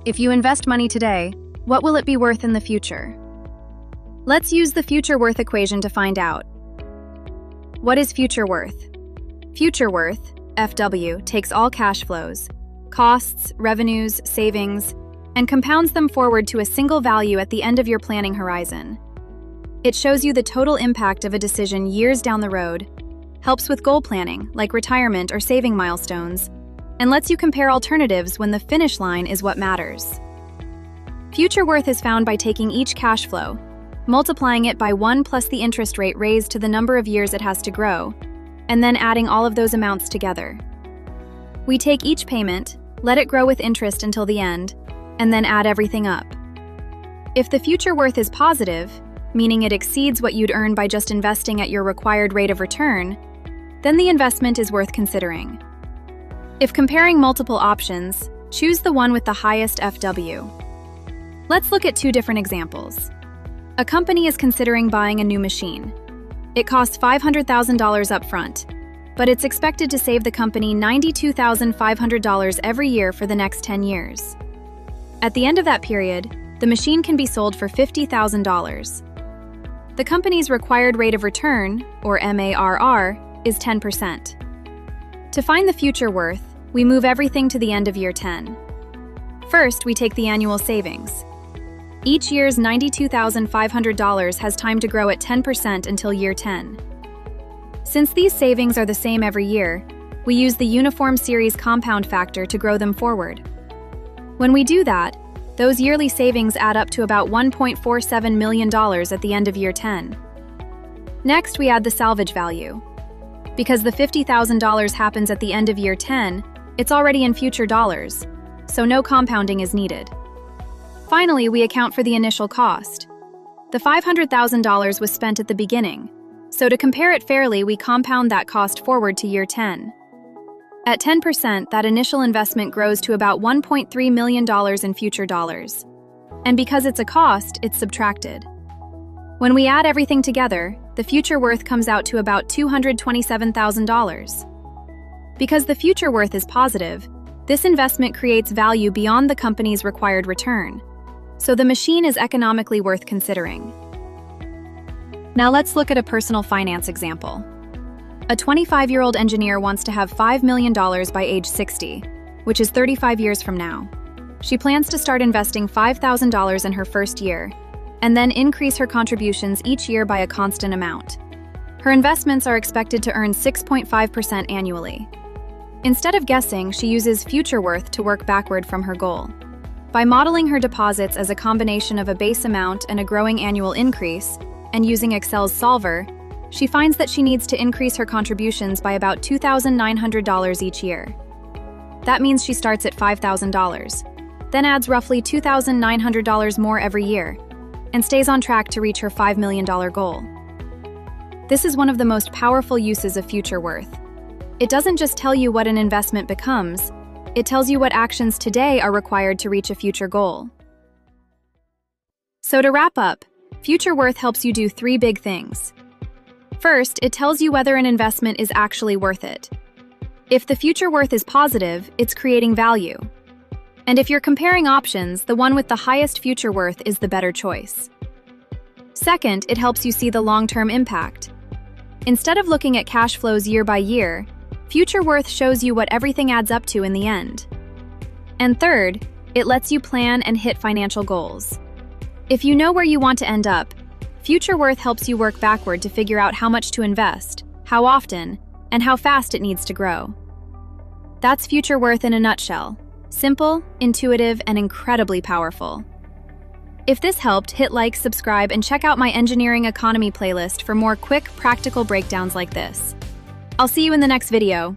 If you invest money today, what will it be worth in the future? Let's use the future worth equation to find out. What is future worth? Future worth, FW, takes all cash flows, costs, revenues, savings, and compounds them forward to a single value at the end of your planning horizon. It shows you the total impact of a decision years down the road, helps with goal planning, like retirement or saving milestones, and lets you compare alternatives when the finish line is what matters. Future worth is found by taking each cash flow, multiplying it by 1 plus the interest rate raised to the number of years it has to grow, and then adding all of those amounts together. We take each payment, let it grow with interest until the end, and then add everything up. If the future worth is positive, meaning it exceeds what you'd earn by just investing at your required rate of return, then the investment is worth considering. If comparing multiple options, choose the one with the highest FW. Let's look at two different examples. A company is considering buying a new machine. It costs $500,000 up front, but it's expected to save the company $92,500 every year for the next 10 years. At the end of that period, the machine can be sold for $50,000. The company's required rate of return, or MARR, is 10%. To find the future worth, we move everything to the end of year 10. First, we take the annual savings. Each year's $92,500 has time to grow at 10% until year 10. Since these savings are the same every year, we use the uniform series compound factor to grow them forward. When we do that, those yearly savings add up to about $1.47 million at the end of year 10. Next, we add the salvage value. Because the $50,000 happens at the end of year 10, it's already in future dollars, so no compounding is needed. Finally, we account for the initial cost. The $500,000 was spent at the beginning, so to compare it fairly, we compound that cost forward to year 10. At 10%, that initial investment grows to about $1.3 million in future dollars. And because it's a cost, it's subtracted. When we add everything together, the future worth comes out to about $227,000. Because the future worth is positive, this investment creates value beyond the company's required return, so the machine is economically worth considering. Now let's look at a personal finance example. A 25-year-old engineer wants to have $5 million by age 60, which is 35 years from now. She plans to start investing $5,000 in her first year, and then increase her contributions each year by a constant amount. Her investments are expected to earn 6.5% annually. Instead of guessing, she uses future worth to work backward from her goal. By modeling her deposits as a combination of a base amount and a growing annual increase, and using Excel's solver, she finds that she needs to increase her contributions by about $2,900 each year. That means she starts at $5,000, then adds roughly $2,900 more every year, and stays on track to reach her $5 million goal. This is one of the most powerful uses of future worth. It doesn't just tell you what an investment becomes, it tells you what actions today are required to reach a future goal. So to wrap up, future worth helps you do three big things. First, it tells you whether an investment is actually worth it. If the future worth is positive, it's creating value. And if you're comparing options, the one with the highest future worth is the better choice. Second, it helps you see the long-term impact. Instead of looking at cash flows year by year, future worth shows you what everything adds up to in the end. And third, it lets you plan and hit financial goals. If you know where you want to end up, future worth helps you work backward to figure out how much to invest, how often, and how fast it needs to grow. That's future worth in a nutshell. Simple, intuitive, and incredibly powerful. If this helped, hit like, subscribe, and check out my Engineering Economy playlist for more quick, practical breakdowns like this. I'll see you in the next video.